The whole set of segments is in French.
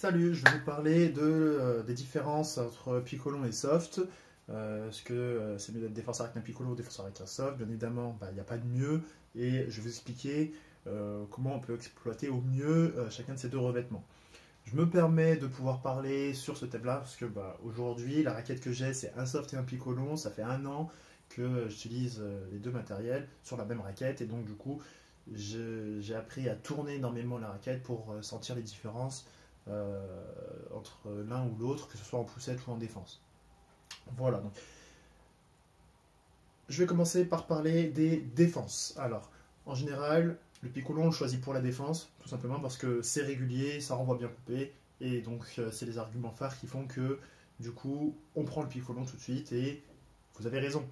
Salut, je vais vous parler des différences entre Piccolo et Soft. Est-ce que c'est mieux d'être défenseur avec un Piccolo ou défenseur avec un Soft? Bien évidemment, il n'y a pas de mieux. Et je vais vous expliquer comment on peut exploiter au mieux chacun de ces deux revêtements. Je me permets de pouvoir parler sur ce thème-là parce que aujourd'hui, la raquette que j'ai, c'est un Soft et un Piccolo. Ça fait un an que j'utilise les deux matériels sur la même raquette. Et donc, du coup, j'ai appris à tourner énormément la raquette pour sentir les différences entre l'un ou l'autre, que ce soit en poussette ou en défense. Voilà, donc je vais commencer par parler des défenses. Alors, en général, le Piccolo on le choisit pour la défense, tout simplement parce que c'est régulier, ça renvoie bien coupé, et donc c'est les arguments phares qui font que, du coup, on prend le Piccolo tout de suite, et vous avez raison.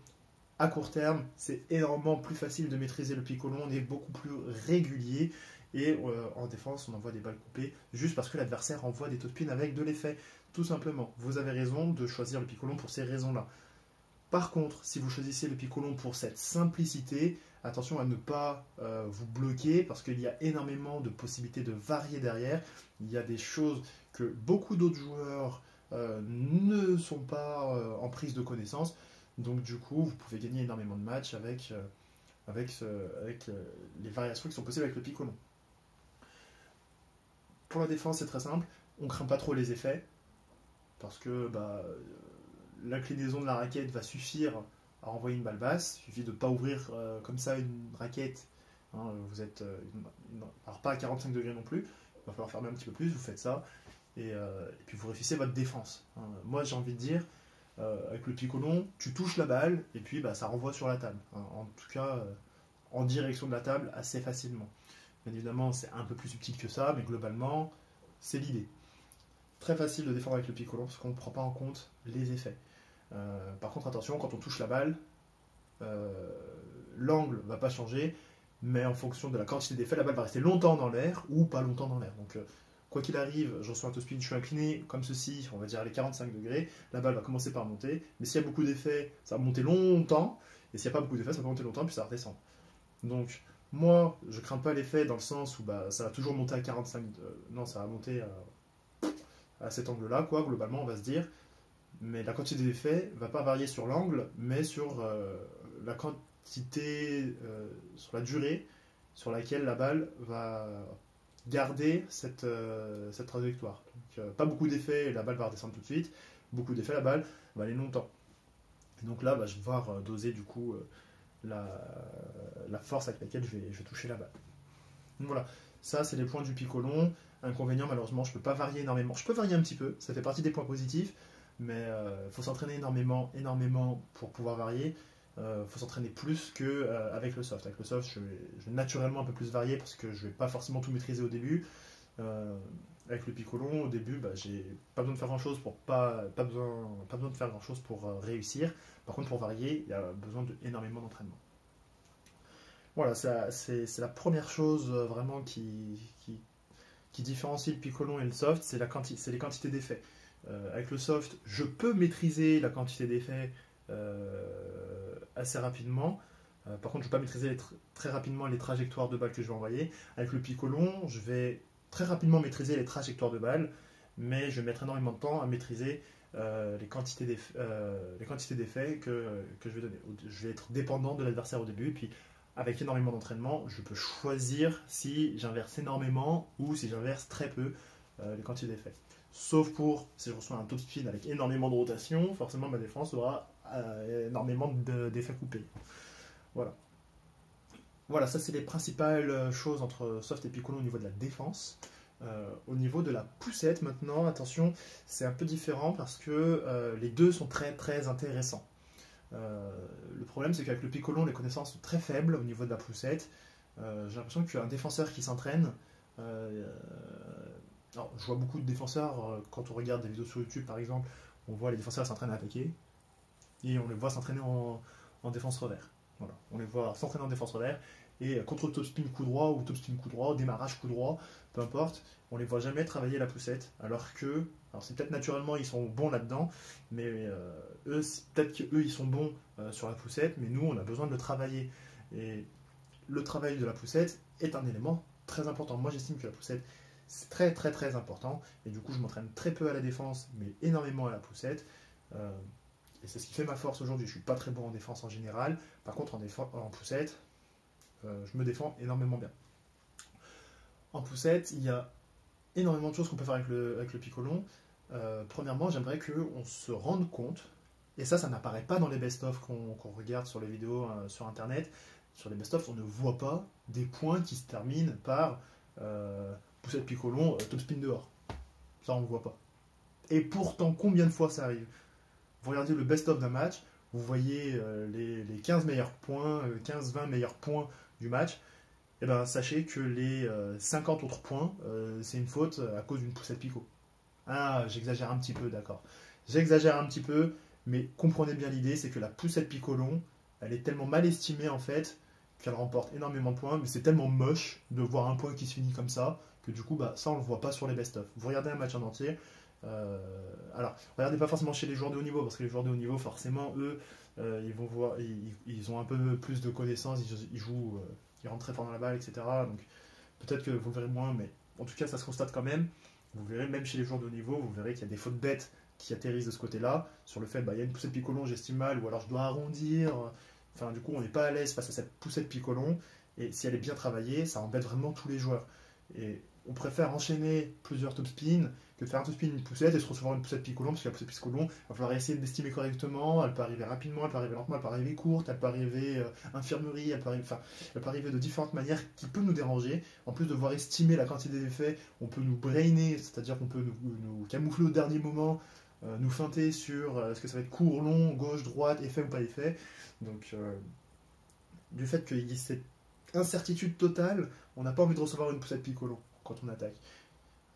À court terme, c'est énormément plus facile de maîtriser le Piccolo, on est beaucoup plus régulier, et en défense, on envoie des balles coupées juste parce que l'adversaire envoie des top spin avec de l'effet. Tout simplement, vous avez raison de choisir le Piccolo pour ces raisons-là. Par contre, si vous choisissez le Piccolo pour cette simplicité, attention à ne pas vous bloquer parce qu'il y a énormément de possibilités de varier derrière. Il y a des choses que beaucoup d'autres joueurs ne sont pas en prise de connaissance. Donc du coup, vous pouvez gagner énormément de matchs avec les variations qui sont possibles avec le Piccolo. Pour la défense, c'est très simple. On ne craint pas trop les effets parce que l'inclinaison de la raquette va suffire à renvoyer une balle basse. Il suffit de ne pas ouvrir comme ça une raquette. Hein, vous êtes, alors pas à 45 degrés non plus. Il va falloir fermer un petit peu plus. Vous faites ça et puis vous réussissez votre défense. Hein. Moi, j'ai envie de dire, avec le Piccolo, tu touches la balle et puis ça renvoie sur la table. Hein. En tout cas, en direction de la table assez facilement. Bien évidemment, c'est un peu plus subtil que ça, mais globalement, c'est l'idée. Très facile de défendre avec le Piccolo parce qu'on ne prend pas en compte les effets. Par contre, attention, quand on touche la balle, l'angle ne va pas changer, mais en fonction de la quantité d'effets, la balle va rester longtemps dans l'air ou pas longtemps dans l'air. Donc, quoi qu'il arrive, je reçois un top spin, je suis incliné comme ceci, on va dire à les 45 degrés, la balle va commencer par monter, mais s'il y a beaucoup d'effets, ça va monter longtemps, et s'il n'y a pas beaucoup d'effets, ça va monter longtemps, puis ça va redescendre. Donc, moi, je ne crains pas l'effet dans le sens où ça va toujours monter à 45, non, ça va monter à cet angle-là, quoi, globalement, on va se dire. Mais la quantité d'effets ne va pas varier sur l'angle, mais sur la quantité, sur la durée sur laquelle la balle va garder cette trajectoire. Donc, pas beaucoup d'effets, la balle va redescendre tout de suite. Beaucoup d'effets, la balle va aller longtemps. Et donc là, je vais devoir doser du coup la force avec laquelle je vais toucher la balle. Donc voilà, ça c'est les points du Piccolo. Inconvénient, malheureusement, je ne peux pas varier énormément. Je peux varier un petit peu, ça fait partie des points positifs, mais il faut s'entraîner énormément pour pouvoir varier. Il faut s'entraîner plus qu'avec le soft. Avec le soft, je vais naturellement un peu plus varier parce que je ne vais pas forcément tout maîtriser au début. Avec le Piccolo, au début, j'ai pas besoin de faire grand-chose pour pas besoin de faire grand-chose pour réussir. Par contre, pour varier, il y a besoin d'énormément d'entraînement. Voilà, c'est la première chose vraiment qui différencie le Piccolo et le soft, c'est les quantités d'effets. Avec le soft, je peux maîtriser la quantité d'effets assez rapidement. Par contre, je ne peux pas maîtriser très rapidement les trajectoires de balles que je vais envoyer. Avec le Piccolo, je vais très rapidement maîtriser les trajectoires de balles, mais je vais mettre énormément de temps à maîtriser les quantités d'effets que je vais donner. Je vais être dépendant de l'adversaire au début, et puis avec énormément d'entraînement, je peux choisir si j'inverse énormément ou si j'inverse très peu les quantités d'effets. Sauf pour si je reçois un top spin avec énormément de rotation, forcément ma défense aura énormément d'effets coupés. Voilà. Voilà, ça c'est les principales choses entre soft et Piccolo au niveau de la défense. Au niveau de la poussette maintenant, attention, c'est un peu différent parce que les deux sont très très intéressants. Le problème c'est qu'avec le Piccolo, les connaissances sont très faibles au niveau de la poussette. J'ai l'impression qu'un défenseur qui s'entraîne, alors, je vois beaucoup de défenseurs, quand on regarde des vidéos sur YouTube par exemple, on voit les défenseurs s'entraîner à attaquer et on les voit s'entraîner en défense revers. Voilà. On les voit s'entraîner en défense revers et contre top spin coup droit ou top spin coup droit, démarrage coup droit, peu importe, on les voit jamais travailler la poussette. Alors c'est peut-être naturellement ils sont bons là-dedans, mais peut-être qu'eux ils sont bons sur la poussette, mais nous on a besoin de le travailler. Et le travail de la poussette est un élément très important. Moi j'estime que la poussette C'est très très très important. Et du coup, je m'entraîne très peu à la défense, mais énormément à la poussette. Et c'est ce qui fait ma force aujourd'hui. Je suis pas très bon en défense en général. Par contre, en poussette, je me défends énormément bien. En poussette, il y a énormément de choses qu'on peut faire avec le pico long. Premièrement, j'aimerais qu'on se rende compte, et ça n'apparaît pas dans les best-of qu'on regarde sur les vidéos sur internet. Sur les best-of, on ne voit pas des points qui se terminent par poussette pico long, top spin dehors. Ça, on ne voit pas. Et pourtant, combien de fois ça arrive? Vous regardez le best-of d'un match, vous voyez les 15 meilleurs points, 15-20 meilleurs points du match. Et ben, sachez que les 50 autres points, c'est une faute à cause d'une poussette pico. Ah, j'exagère un petit peu, d'accord. J'exagère un petit peu, mais comprenez bien l'idée, c'est que la poussette pico long, elle est tellement mal estimée en fait, qu'elle remporte énormément de points, mais c'est tellement moche de voir un point qui se finit comme ça, que du coup, bah, ça on le voit pas sur les best-of. Vous regardez un match en entier, alors, regardez pas forcément chez les joueurs de haut niveau, parce que les joueurs de haut niveau, forcément, eux, ils vont voir, ils ont un peu plus de connaissances, ils jouent, ils rentrent très fort dans la balle, etc. Donc, peut-être que vous le verrez moins, mais en tout cas, ça se constate quand même. Vous verrez, même chez les joueurs de haut niveau, vous verrez qu'il y a des fautes bêtes qui atterrissent de ce côté-là, sur le fait, bah, il y a une poussette picolon, j'estime mal, ou alors je dois arrondir. Enfin, du coup, on n'est pas à l'aise face à cette poussette picolon, et si elle est bien travaillée, ça embête vraiment tous les joueurs. Et on préfère enchaîner plusieurs top spins que de faire un top spin, une poussette et se recevoir une poussette picolon, parce que la poussette picolon, il va falloir essayer de l'estimer correctement, elle peut arriver rapidement, elle peut arriver lentement, elle peut arriver courte, elle peut arriver infirmerie, elle peut arriver de différentes manières qui peut nous déranger. En plus de devoir estimer la quantité d'effets, on peut nous brainer, c'est-à-dire qu'on peut nous camoufler au dernier moment, nous feinter sur est-ce que ça va être court, long, gauche, droite, effet ou pas effet. Donc, du fait qu'il y ait cette incertitude totale, on n'a pas envie de recevoir une poussette picolon quand on attaque.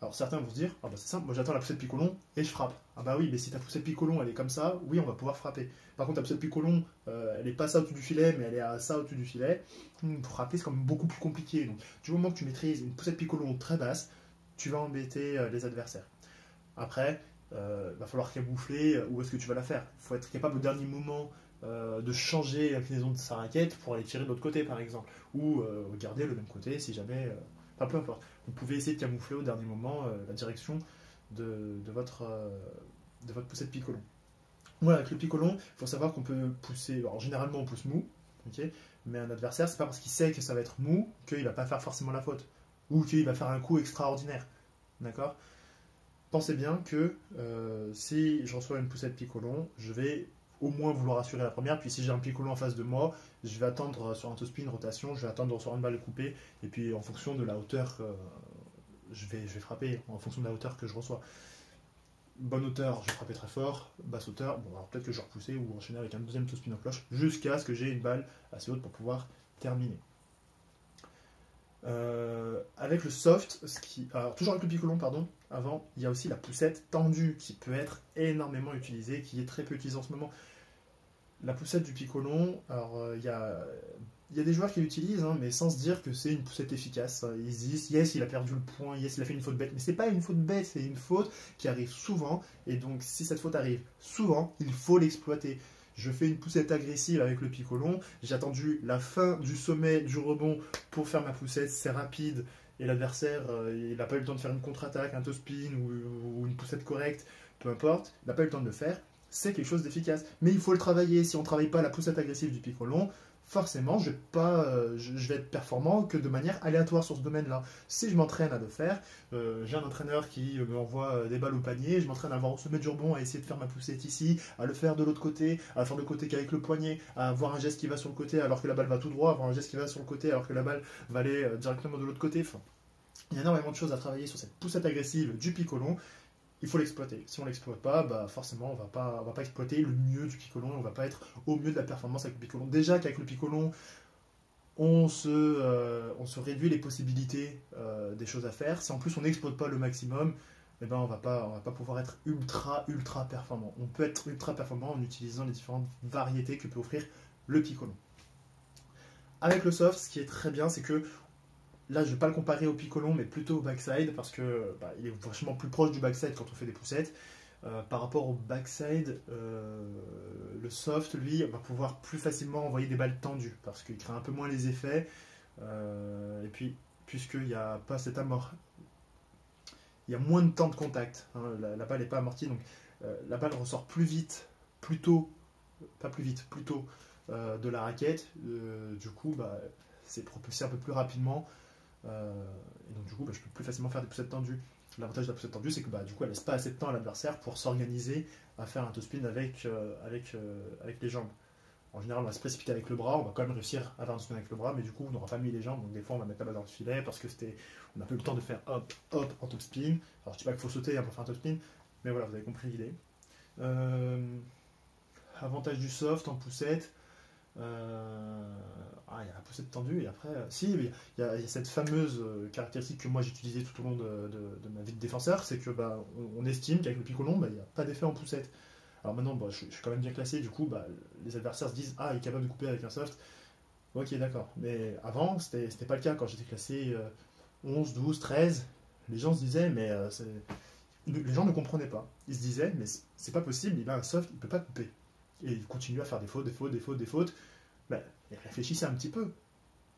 Alors certains vont se dire, ah bah c'est simple, moi j'attends la poussette picolon et je frappe. Ah bah oui, mais si ta poussette picolon elle est comme ça, oui on va pouvoir frapper. Par contre ta poussette picolon, elle est pas ça au-dessus du filet, mais elle est à ça au-dessus du filet, frapper c'est quand même beaucoup plus compliqué. Donc du moment que tu maîtrises une poussette picolon très basse, tu vas embêter les adversaires. Après, va falloir camoufler où est-ce que tu vas la faire. Il faut être capable au dernier moment de changer l'inclinaison de sa raquette pour aller tirer de l'autre côté par exemple, ou garder le même côté si jamais... Enfin, peu importe. Vous pouvez essayer de camoufler au dernier moment la direction de votre poussette picolon. Voilà, avec le picolon, il faut savoir qu'on peut pousser. Alors, généralement, on pousse mou, okay, mais un adversaire, c'est pas parce qu'il sait que ça va être mou qu'il va pas faire forcément la faute, ou qu'il va faire un coup extraordinaire. D'accord? Pensez bien que si je reçois une poussette picolon, je vais au moins vouloir assurer la première, puis si j'ai un picolon en face de moi, je vais attendre sur un top-spin, une rotation, je vais attendre de recevoir une balle coupée, et puis en fonction de la hauteur, je vais frapper, en fonction de la hauteur que je reçois. Bonne hauteur, je vais frapper très fort, basse hauteur, bon alors peut-être que je vais repousser ou enchaîner avec un deuxième top-spin en cloche, jusqu'à ce que j'ai une balle assez haute pour pouvoir terminer. Avec le soft, alors toujours avec le picolon, pardon, avant, il y a aussi la poussette tendue qui peut être énormément utilisée, qui est très peu utilisée en ce moment. La poussette du picolon, alors il y a des joueurs qui l'utilisent, hein, mais sans se dire que c'est une poussette efficace. Ils se disent, yes, il a perdu le point, yes, il a fait une faute bête, mais c'est pas une faute bête, c'est une faute qui arrive souvent, et donc si cette faute arrive souvent, il faut l'exploiter. Je fais une poussette agressive avec le picolon, j'ai attendu la fin du sommet du rebond pour faire ma poussette, c'est rapide, et l'adversaire, il n'a pas eu le temps de faire une contre-attaque, un top-spin ou une poussette correcte, peu importe, il n'a pas eu le temps de le faire, c'est quelque chose d'efficace. Mais il faut le travailler, si on ne travaille pas la poussette agressive du picolon, forcément, je vais être performant que de manière aléatoire sur ce domaine-là. Si je m'entraîne à le faire, j'ai un entraîneur qui m'envoie des balles au panier, je m'entraîne à avoir au sommet du rebond, à essayer de faire ma poussette ici, à le faire de l'autre côté, à faire le côté qu'avec le poignet, à avoir un geste qui va sur le côté alors que la balle va tout droit, à avoir un geste qui va sur le côté alors que la balle va aller directement de l'autre côté. Enfin, il y a énormément de choses à travailler sur cette poussette agressive du picolon. Il faut l'exploiter. Si on ne l'exploite pas, bah forcément, on va pas exploiter le mieux du picolon, on va pas être au mieux de la performance avec le picolon. Déjà qu'avec le picolon, on se réduit les possibilités des choses à faire. Si en plus on n'exploite pas le maximum, eh ben on va pas pouvoir être ultra performant. On peut être ultra performant en utilisant les différentes variétés que peut offrir le picolon. Avec le soft, ce qui est très bien, c'est que là, je ne vais pas le comparer au picolon, mais plutôt au backside, parce que il est vachement plus proche du backside quand on fait des poussettes. Par rapport au backside, le soft, lui, va pouvoir plus facilement envoyer des balles tendues, parce qu'il crée un peu moins les effets, et puis, puisqu'il n'y a pas cette il y a moins de temps de contact. Hein, la balle n'est pas amortie, donc la balle ressort plus vite, plus tôt, pas plus vite, plus tôt de la raquette. Du coup, bah, c'est propulsé un peu plus rapidement. Et donc, du coup, bah, je peux plus facilement faire des poussettes tendues. L'avantage de la poussette tendue, c'est que bah, du coup, elle laisse pas assez de temps à l'adversaire pour s'organiser à faire un topspin avec les jambes. En général, on va se précipiter avec le bras, on va quand même réussir à faire un topspin avec le bras, mais du coup, on n'aura pas mis les jambes, donc des fois, on va mettre la balle dans le filet parce que on n'a pas eu le temps de faire hop, hop en topspin. Alors, je dis pas qu'il faut sauter pour faire un topspin, mais voilà, vous avez compris l'idée. Avantage du soft en poussette. Il y a la poussette tendue et après, si, il y a cette fameuse caractéristique que moi j'utilisais tout au long de ma vie de défenseur, c'est que bah, on estime qu'avec le picolon, bah, il n'y a pas d'effet en poussette. Alors maintenant, bah, je suis quand même bien classé, du coup, bah, les adversaires se disent ah, il est capable de couper avec un soft. Ok, d'accord. Mais avant, c'était pas le cas quand j'étais classé 11, 12, 13. Les gens se disaient, mais les gens ne comprenaient pas. Ils se disaient, mais c'est pas possible, il a un soft, il peut pas couper. Et il continue à faire des fautes, des fautes, des fautes, des fautes. Bah, réfléchissez un petit peu.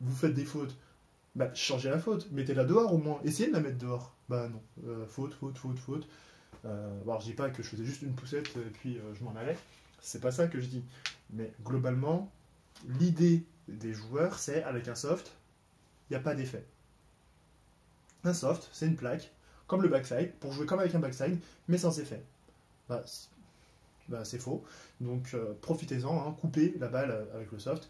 Vous faites des fautes. Bah, changez la faute. Mettez-la dehors au moins. Essayez de la mettre dehors. Bah non. Faute, faute, faute, faute. Bon, alors, je dis pas que je faisais juste une poussette et puis je m'en allais. C'est pas ça que je dis. Mais globalement, l'idée des joueurs, c'est avec un soft, il n'y a pas d'effet. Un soft, c'est une plaque, comme le backside, pour jouer comme avec un backside, mais sans effet. Bah, c'est faux. Donc profitez-en, hein, coupez la balle avec le soft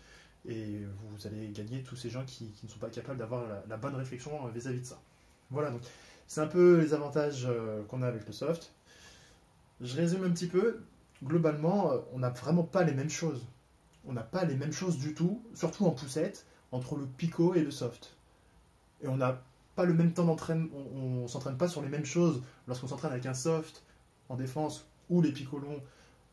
et vous allez gagner tous ces gens qui ne sont pas capables d'avoir la bonne réflexion vis-à-vis de ça. Voilà, donc c'est un peu les avantages qu'on a avec le soft. Je résume un petit peu. Globalement, on n'a vraiment pas les mêmes choses. On n'a pas les mêmes choses du tout, surtout en poussette, entre le picot et le soft. Et on n'a pas le même temps d'entraînement, on ne s'entraîne pas sur les mêmes choses lorsqu'on s'entraîne avec un soft en défense ou les picots longs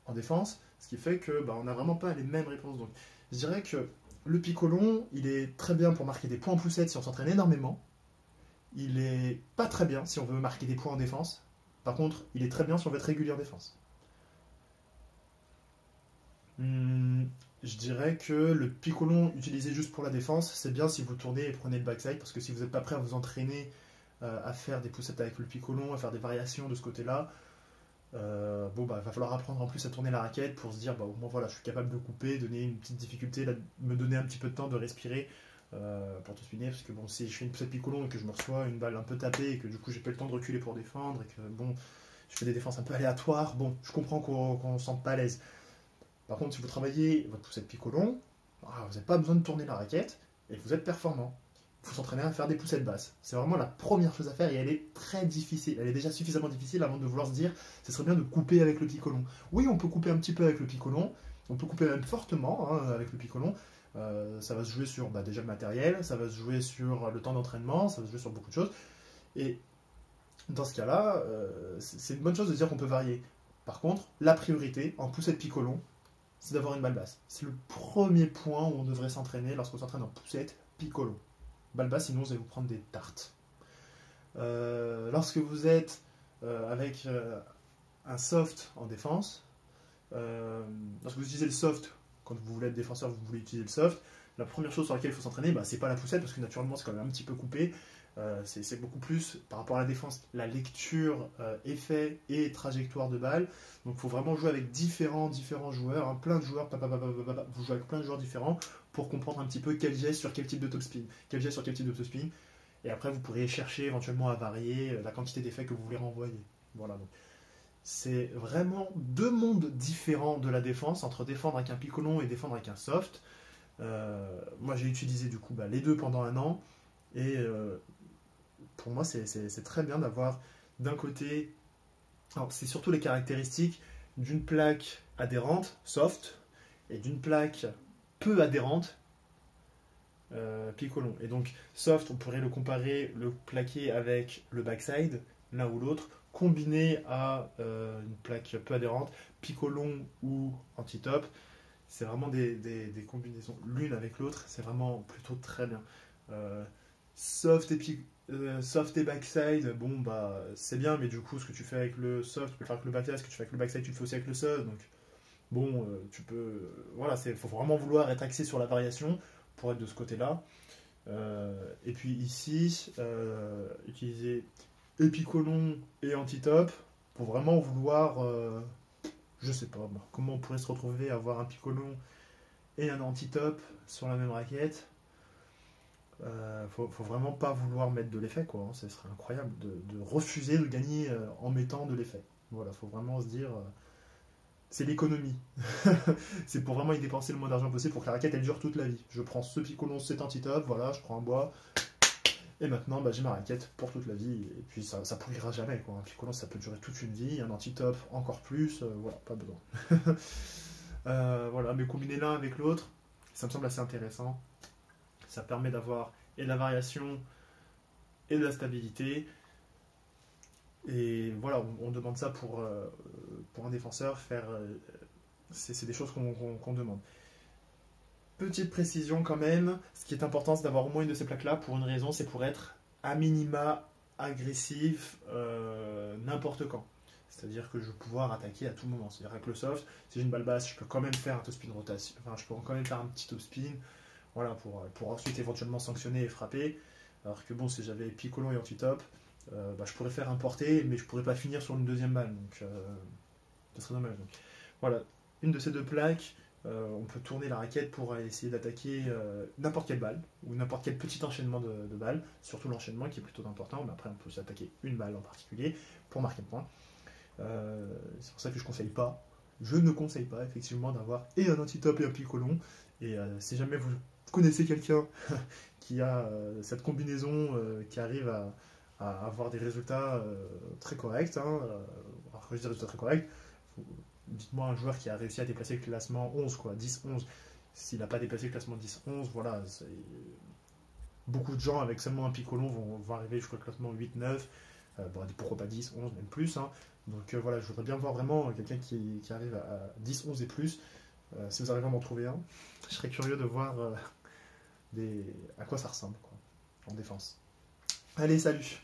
en défense, ce qui fait que bah, on n'a vraiment pas les mêmes réponses. Donc, je dirais que le picolon, il est très bien pour marquer des points en poussette si on s'entraîne énormément. Il est pas très bien si on veut marquer des points en défense. Par contre, il est très bien si on veut être régulier en défense. Je dirais que le picolon utilisé juste pour la défense, c'est bien si vous tournez et prenez le backside, parce que si vous n'êtes pas prêt à vous entraîner à faire des poussettes avec le picolon, à faire des variations de ce côté-là, va falloir apprendre en plus à tourner la raquette pour se dire bah, au moins voilà, je suis capable de couper, donner une petite difficulté, là, me donner un petit peu de temps de respirer pour tout spinner, parce que bon, si je fais une poussette picolon et que je me reçois une balle un peu tapée et que du coup j'ai pas le temps de reculer pour défendre et que bon, je fais des défenses un peu aléatoires, bon, je comprends qu'on se sente pas à l'aise. Par contre, si vous travaillez votre poussette picolon, vous n'avez pas besoin de tourner la raquette et vous êtes performant. Il faut s'entraîner à faire des poussettes basses. C'est vraiment la première chose à faire et elle est très difficile. Elle est déjà suffisamment difficile avant de vouloir se dire ce serait bien de couper avec le picolon. Oui, on peut couper un petit peu avec le picolon, on peut couper même fortement avec le picolon. Ça va se jouer sur déjà le matériel, ça va se jouer sur le temps d'entraînement, ça va se jouer sur beaucoup de choses. Et dans ce cas-là, c'est une bonne chose de dire qu'on peut varier. Par contre, la priorité en poussette picolon, c'est d'avoir une balle basse. C'est le premier point où on devrait s'entraîner lorsqu'on s'entraîne en poussette picolon. Balle basse, sinon vous allez vous prendre des tartes. Lorsque vous êtes avec un soft en défense, lorsque vous utilisez le soft, quand vous voulez être défenseur, vous voulez utiliser le soft, la première chose sur laquelle il faut s'entraîner, c'est pas la poussette, parce que naturellement c'est quand même un petit peu coupé. C'est beaucoup plus par rapport à la défense, la lecture, effet et trajectoire de balle. Donc il faut vraiment jouer avec différents joueurs, hein, plein de joueurs, vous jouez avec plein de joueurs différents pour comprendre un petit peu quel geste sur quel type de topspin, quel geste sur quel type de topspin. Et après vous pourrez chercher éventuellement à varier la quantité d'effets que vous voulez renvoyer. Voilà, donc c'est vraiment deux mondes différents de la défense, entre défendre avec un picolon et défendre avec un soft. Moi j'ai utilisé du coup les deux pendant un an et pour moi, c'est très bien d'avoir d'un côté, alors c'est surtout les caractéristiques d'une plaque adhérente, soft, et d'une plaque peu adhérente, picolon. Et donc, soft, on pourrait le comparer, le plaquer avec le backside, l'un ou l'autre, combiné à une plaque peu adhérente, picolon ou anti-top. C'est vraiment des combinaisons l'une avec l'autre, c'est vraiment plutôt très bien. Soft et backside, c'est bien, mais du coup, ce que tu fais avec le soft, tu peux le faire avec le backside, ce que tu fais avec le backside, tu le fais aussi avec le soft, donc tu peux. Voilà, il faut vraiment vouloir être axé sur la variation pour être de ce côté-là. Et puis ici, utiliser et piccolon et anti-top, pour vraiment vouloir, je sais pas, moi, comment on pourrait se retrouver à avoir un piccolon et un anti-top sur la même raquette. Faut vraiment pas vouloir mettre de l'effet, quoi, hein. Ce serait incroyable de refuser de gagner en mettant de l'effet. Voilà, faut vraiment se dire, c'est l'économie. C'est pour vraiment y dépenser le moins d'argent possible pour que la raquette elle dure toute la vie. Je prends ce piccolon, cet anti-top, voilà, je prends un bois, et maintenant bah, j'ai ma raquette pour toute la vie. Et puis ça pourrira jamais, quoi. Un piccolon ça peut durer toute une vie, un anti-top encore plus, voilà, pas besoin. Voilà, mais combiner l'un avec l'autre, ça me semble assez intéressant. Ça permet d'avoir et de la variation et de la stabilité. Et voilà, on demande ça pour un défenseur, faire, c'est des choses qu'on demande. Petite précision quand même, ce qui est important c'est d'avoir au moins une de ces plaques-là pour une raison, c'est pour être à minima agressif n'importe quand. C'est-à-dire que je vais pouvoir attaquer à tout moment. C'est-à-dire avec le soft, si j'ai une balle basse, je peux quand même faire un top spin rotation, enfin je peux quand même faire un petit top spin, voilà, pour ensuite éventuellement sanctionner et frapper. Alors que bon, si j'avais piccolon et anti-top, bah, je pourrais faire un porté, mais je pourrais pas finir sur une deuxième balle, donc ce serait dommage. Donc, voilà, une de ces deux plaques, on peut tourner la raquette pour essayer d'attaquer n'importe quelle balle, ou n'importe quel petit enchaînement de balles, surtout l'enchaînement qui est plutôt important, mais après on peut s'attaquer une balle en particulier pour marquer le point. C'est pour ça que je ne conseille pas effectivement d'avoir et un anti-top et un piccolon, et si jamais vous connaissez quelqu'un qui a cette combinaison qui arrive à avoir des résultats très corrects, hein, alors quand je dis des résultats très corrects, dites-moi un joueur qui a réussi à déplacer le classement 11, quoi, 10-11. S'il n'a pas déplacé le classement 10-11, voilà, beaucoup de gens avec seulement un piccolon vont arriver jusqu'au classement 8-9, bon, pourquoi pas 10, 11, même plus, hein. Donc voilà, je voudrais bien voir vraiment quelqu'un qui arrive à 10, 11 et plus. Si vous arrivez à m'en trouver un, je serais curieux de voir à quoi ça ressemble, quoi, en défense. Allez, salut!